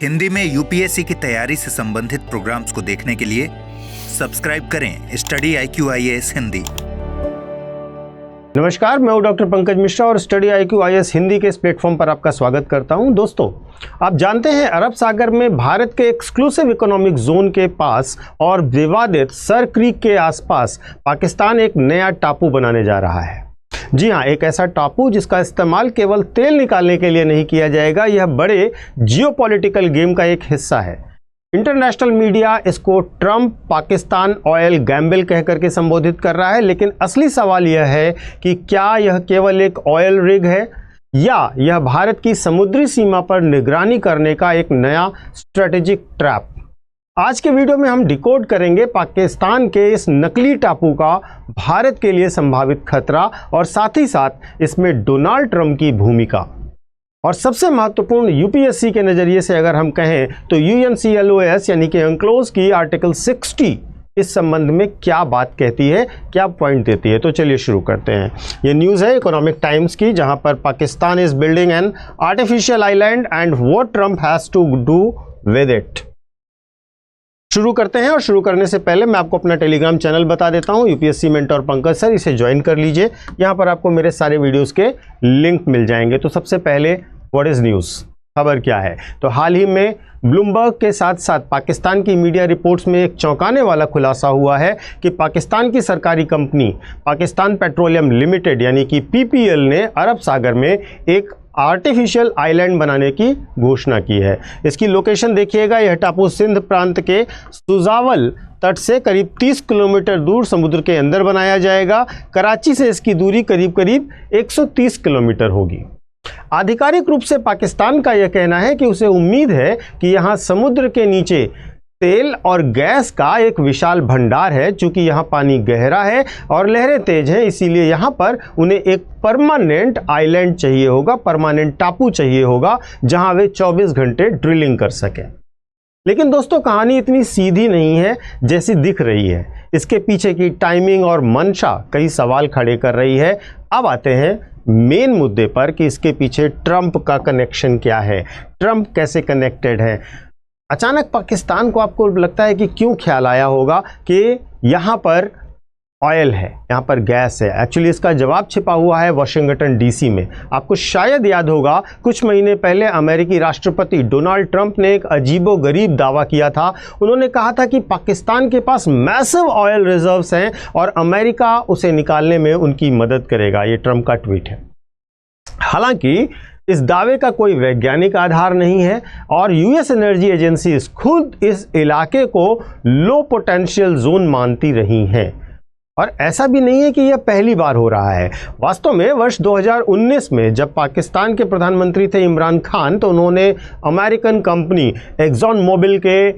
हिंदी में यूपीएससी की तैयारी से संबंधित प्रोग्राम्स को देखने के लिए सब्सक्राइब करें स्टडी IQ-IAS हिंदी। नमस्कार, मैं हूं डॉक्टर पंकज मिश्रा और स्टडी IQ-IAS हिंदी के इस प्लेटफॉर्म पर आपका स्वागत करता हूं। दोस्तों, आप जानते हैं अरब सागर में भारत के एक्सक्लूसिव इकोनॉमिक जोन के पास और विवादित सर क्रीक के आसपास पाकिस्तान एक नया टापू बनाने जा रहा है। जी हां, एक ऐसा टापू जिसका इस्तेमाल केवल तेल निकालने के लिए नहीं किया जाएगा। यह बड़े जियोपॉलिटिकल गेम का एक हिस्सा है। इंटरनेशनल मीडिया इसको ट्रंप पाकिस्तान ऑयल गैम्बल कह करके संबोधित कर रहा है, लेकिन असली सवाल यह है कि क्या यह केवल एक ऑयल रिग है या यह भारत की समुद्री सीमा पर निगरानी करने का एक नया स्ट्रेटेजिक ट्रैप। आज के वीडियो में हम डिकोड करेंगे पाकिस्तान के इस नकली टापू का भारत के लिए संभावित खतरा और साथ ही साथ इसमें डोनाल्ड ट्रंप की भूमिका। और सबसे महत्वपूर्ण, यूपीएससी के नज़रिए से अगर हम कहें तो UNCLOS यानी कि UNCLOS की आर्टिकल 60 इस संबंध में क्या बात कहती है, क्या पॉइंट देती है। तो चलिए शुरू करते हैं। ये न्यूज़ है इकोनॉमिक टाइम्स की, जहां पर Pakistan is building an artificial island and what Trump has to do with it. शुरू करते हैं और शुरू करने से पहले मैं आपको अपना टेलीग्राम चैनल बता देता हूं, यूपीएससी मेंटर पंकज सर। इसे ज्वाइन कर लीजिए, यहां पर आपको मेरे सारे वीडियोस के लिंक मिल जाएंगे। तो सबसे पहले व्हाट इज न्यूज़, खबर क्या है। तो हाल ही में ब्लूमबर्ग के साथ साथ पाकिस्तान की मीडिया रिपोर्ट्स में एक चौंकाने वाला खुलासा हुआ है कि पाकिस्तान की सरकारी कंपनी पाकिस्तान पेट्रोलियम लिमिटेड यानी कि PPL ने अरब सागर में एक आर्टिफिशियल आइलैंड बनाने की घोषणा की है। इसकी लोकेशन देखिएगा, यह टापू सिंध प्रांत के सुजावल तट से करीब 30 किलोमीटर दूर समुद्र के अंदर बनाया जाएगा। कराची से इसकी दूरी करीब 130 किलोमीटर होगी। आधिकारिक रूप से पाकिस्तान का यह कहना है कि उसे उम्मीद है कि यहाँ समुद्र के नीचे तेल और गैस का एक विशाल भंडार है। चूंकि यहाँ पानी गहरा है और लहरें तेज हैं, इसीलिए यहाँ पर उन्हें एक परमानेंट आइलैंड चाहिए होगा, परमानेंट टापू चाहिए होगा, जहाँ वे 24 घंटे ड्रिलिंग कर सकें। लेकिन दोस्तों, कहानी इतनी सीधी नहीं है जैसी दिख रही है। इसके पीछे की टाइमिंग और मंशा कई सवाल खड़े कर रही है। अब आते हैं मेन मुद्दे पर कि इसके पीछे ट्रंप का कनेक्शन क्या है, ट्रंप कैसे कनेक्टेड है। अचानक पाकिस्तान को आपको लगता है कि क्यों ख्याल आया होगा कि यहाँ पर ऑयल है, यहाँ पर गैस है। एक्चुअली इसका जवाब छिपा हुआ है वाशिंगटन DC में। आपको शायद याद होगा, कुछ महीने पहले अमेरिकी राष्ट्रपति डोनाल्ड ट्रंप ने एक अजीबोगरीब दावा किया था। उन्होंने कहा था कि पाकिस्तान के पास मैसिव ऑयल रिजर्व्स हैं और अमेरिका उसे निकालने में उनकी मदद करेगा। ये ट्रंप का ट्वीट है। हालांकि इस दावे का कोई वैज्ञानिक आधार नहीं है और US एनर्जी एजेंसी खुद इस इलाके को लो पोटेंशियल जोन मानती रही हैं। और ऐसा भी नहीं है कि यह पहली बार हो रहा है। वास्तव में वर्ष 2019 में जब पाकिस्तान के प्रधानमंत्री थे इमरान खान, तो उन्होंने अमेरिकन कंपनी एक्सॉन मोबिल के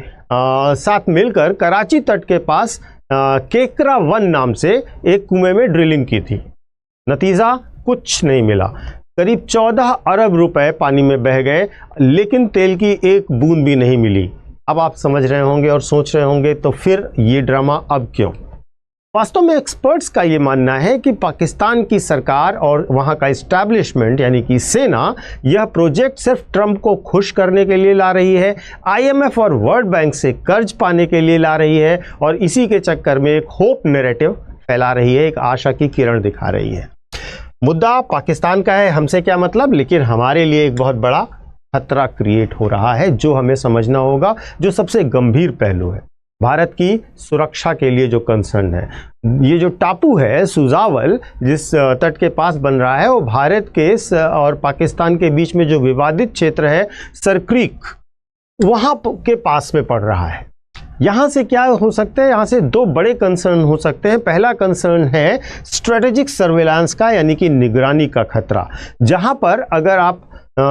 साथ मिलकर कराची तट के पास केकरा 1 नाम से एक कुएं में ड्रिलिंग की थी। नतीजा कुछ नहीं मिला। करीब 14 अरब रुपए पानी में बह गए, लेकिन तेल की एक बूंद भी नहीं मिली। अब आप समझ रहे होंगे और सोच रहे होंगे, तो फिर ये ड्रामा अब क्यों। वास्तव में एक्सपर्ट्स का ये मानना है कि पाकिस्तान की सरकार और वहाँ का इस्टेब्लिशमेंट यानी कि सेना यह प्रोजेक्ट सिर्फ ट्रंप को खुश करने के लिए ला रही है, IMF और वर्ल्ड बैंक से कर्ज पाने के लिए ला रही है और इसी के चक्कर में एक होप नैरेटिव फैला रही है, एक आशा की किरण दिखा रही है। मुद्दा पाकिस्तान का है, हमसे क्या मतलब, लेकिन हमारे लिए एक बहुत बड़ा खतरा क्रिएट हो रहा है जो हमें समझना होगा, जो सबसे गंभीर पहलू है भारत की सुरक्षा के लिए जो कंसर्न है। ये जो टापू है सुजावल, जिस तट के पास बन रहा है, वो भारत के और पाकिस्तान के बीच में जो विवादित क्षेत्र है सर क्रीक, वहाँ के पास में पड़ रहा है। यहाँ से क्या हो सकता है, यहाँ से 2 बड़े कंसर्न हो सकते हैं। पहला कंसर्न है स्ट्रेटेजिक सर्वेलांस का, यानी कि निगरानी का खतरा, जहाँ पर अगर आप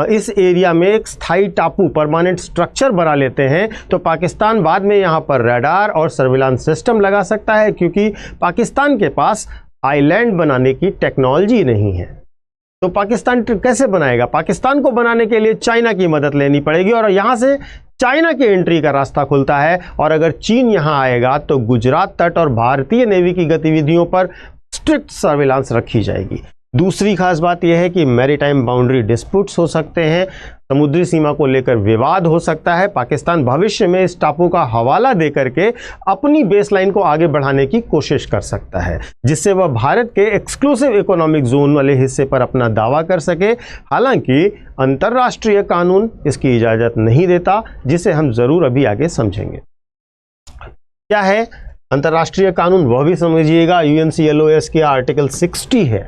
इस एरिया में एक स्थायी टापू परमानेंट स्ट्रक्चर बना लेते हैं तो पाकिस्तान बाद में यहाँ पर रडार और सर्विलांस सिस्टम लगा सकता है, क्योंकि पाकिस्तान के पास आइलैंड बनाने की टेक्नोलॉजी नहीं है। तो पाकिस्तान कैसे बनाएगा? पाकिस्तान को बनाने के लिए चाइना की मदद लेनी पड़ेगी और यहाँ से चाइना की एंट्री का रास्ता खुलता है। और अगर चीन यहाँ आएगा तो गुजरात तट और भारतीय नेवी की गतिविधियों पर स्ट्रिक्ट सर्विलांस रखी जाएगी। दूसरी खास बात यह है कि मैरीटाइम बाउंड्री डिस्प्यूट्स हो सकते हैं, समुद्री सीमा को लेकर विवाद हो सकता है। पाकिस्तान भविष्य में इस टापू का हवाला दे करके अपनी बेसलाइन को आगे बढ़ाने की कोशिश कर सकता है, जिससे वह भारत के एक्सक्लूसिव इकोनॉमिक जोन वाले हिस्से पर अपना दावा कर सके। हालांकि अंतर्राष्ट्रीय कानून इसकी इजाज़त नहीं देता, जिसे हम ज़रूर अभी आगे समझेंगे। क्या है अंतर्राष्ट्रीय कानून, वह भी समझिएगा। UNCLOS के आर्टिकल 60 है,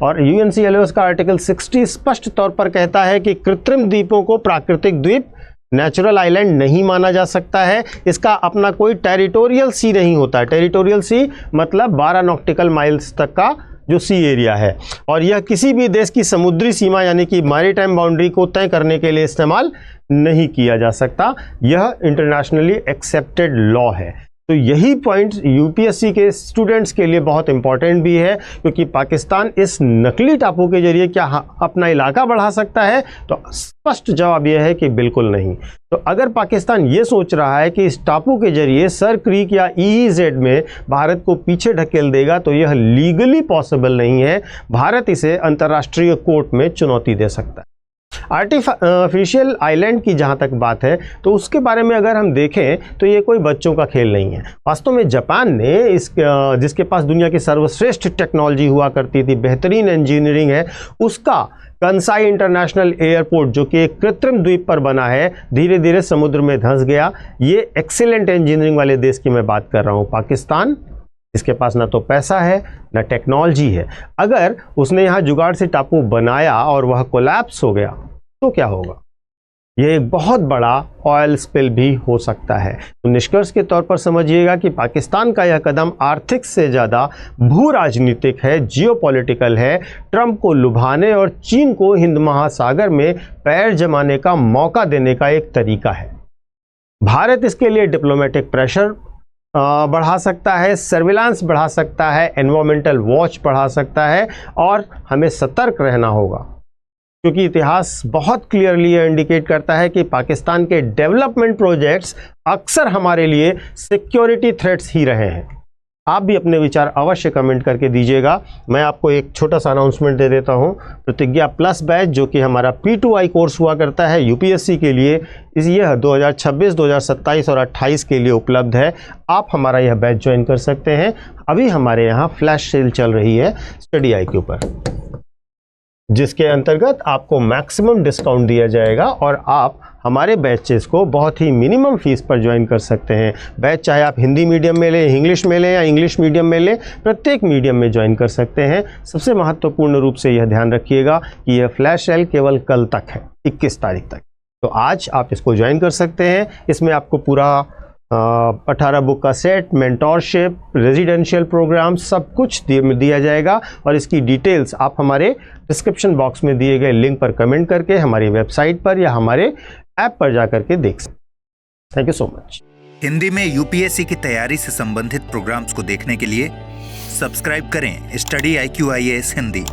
और UNCLOS का आर्टिकल 60 स्पष्ट तौर पर कहता है कि कृत्रिम द्वीपों को प्राकृतिक द्वीप, नेचुरल आइलैंड नहीं माना जा सकता है। इसका अपना कोई टेरिटोरियल सी नहीं होता है। टेरिटोरियल सी मतलब 12 नॉटिकल माइल्स तक का जो सी एरिया है, और यह किसी भी देश की समुद्री सीमा यानी कि मैरीटाइम बाउंड्री को तय करने के लिए इस्तेमाल नहीं किया जा सकता। यह इंटरनेशनली एक्सेप्टेड लॉ है। तो यही पॉइंट UPSC के स्टूडेंट्स के लिए बहुत इंपॉर्टेंट भी है, क्योंकि पाकिस्तान इस नकली टापू के जरिए क्या अपना इलाका बढ़ा सकता है? तो स्पष्ट जवाब यह है कि बिल्कुल नहीं। तो अगर पाकिस्तान ये सोच रहा है कि इस टापू के जरिए सर क्रीक या EEZ में भारत को पीछे ढकेल देगा, तो यह लीगली पॉसिबल नहीं है। भारत इसे अंतर्राष्ट्रीय कोर्ट में चुनौती दे सकता है। आर्टिफिशियल आइलैंड की जहाँ तक बात है, तो उसके बारे में अगर हम देखें तो ये कोई बच्चों का खेल नहीं है। वास्तव में जापान ने जिसके पास दुनिया की सर्वश्रेष्ठ टेक्नोलॉजी हुआ करती थी, बेहतरीन इंजीनियरिंग है, उसका कंसाई इंटरनेशनल एयरपोर्ट जो कि एक कृत्रिम द्वीप पर बना है, धीरे धीरे समुद्र में धंस गया। ये एक्सीलेंट इंजीनियरिंग वाले देश की मैं बात कर रहा हूँ। पाकिस्तान, इसके पास ना तो पैसा है ना टेक्नोलॉजी है। अगर उसने यहाँ जुगाड़ से टापू बनाया और वह कोलैप्स हो गया तो क्या होगा? यह एक बहुत बड़ा ऑयल स्पिल भी हो सकता है। तो निष्कर्ष के तौर पर समझिएगा कि पाकिस्तान का यह कदम आर्थिक से ज़्यादा भू राजनीतिक है, जियोपॉलिटिकल है। ट्रंप को लुभाने और चीन को हिंद महासागर में पैर जमाने का मौका देने का एक तरीका है। भारत इसके लिए डिप्लोमेटिक प्रेशर बढ़ा सकता है, सर्विलांस बढ़ा सकता है, एनवायरमेंटल वॉच बढ़ा सकता है, और हमें सतर्क रहना होगा, क्योंकि इतिहास बहुत क्लियरली इंडिकेट करता है कि पाकिस्तान के डेवलपमेंट प्रोजेक्ट्स अक्सर हमारे लिए सिक्योरिटी थ्रेट्स ही रहे हैं। आप भी अपने विचार अवश्य कमेंट करके दीजिएगा। मैं आपको एक छोटा सा अनाउंसमेंट दे देता हूं। प्रतिज्ञा प्लस बैच जो कि हमारा P2I कोर्स हुआ करता है UPSC के लिए, इस यह 2026, 2027 और 28 के लिए उपलब्ध है। आप हमारा यह बैच ज्वाइन कर सकते हैं। अभी हमारे यहाँ फ्लैश सेल चल रही है स्टडी IQ पर, जिसके अंतर्गत आपको मैक्सिमम डिस्काउंट दिया जाएगा और आप हमारे बैचेस को बहुत ही मिनिमम फीस पर ज्वाइन कर सकते हैं। बैच चाहे आप हिंदी मीडियम में लें, इंग्लिश में लें या इंग्लिश मीडियम में लें, प्रत्येक मीडियम में ज्वाइन कर सकते हैं। सबसे महत्वपूर्ण रूप से यह ध्यान रखिएगा कि यह फ्लैश सेल केवल कल तक है, 21 तारीख तक। तो आज आप इसको ज्वाइन कर सकते हैं। इसमें आपको पूरा 18 बुक का सेट, मेंटोरशिप, रेजिडेंशियल प्रोग्राम सब कुछ दिया जाएगा, और इसकी डिटेल्स आप हमारे डिस्क्रिप्शन बॉक्स में दिए गए लिंक पर कमेंट करके हमारी वेबसाइट पर या हमारे ऐप पर जाकर के देख सकते हैं। Thank you so much. Hindi में UPSC की तैयारी से संबंधित प्रोग्राम्स को देखने के लिए सब्सक्राइब करें स्टडी IQ IAS हिंदी।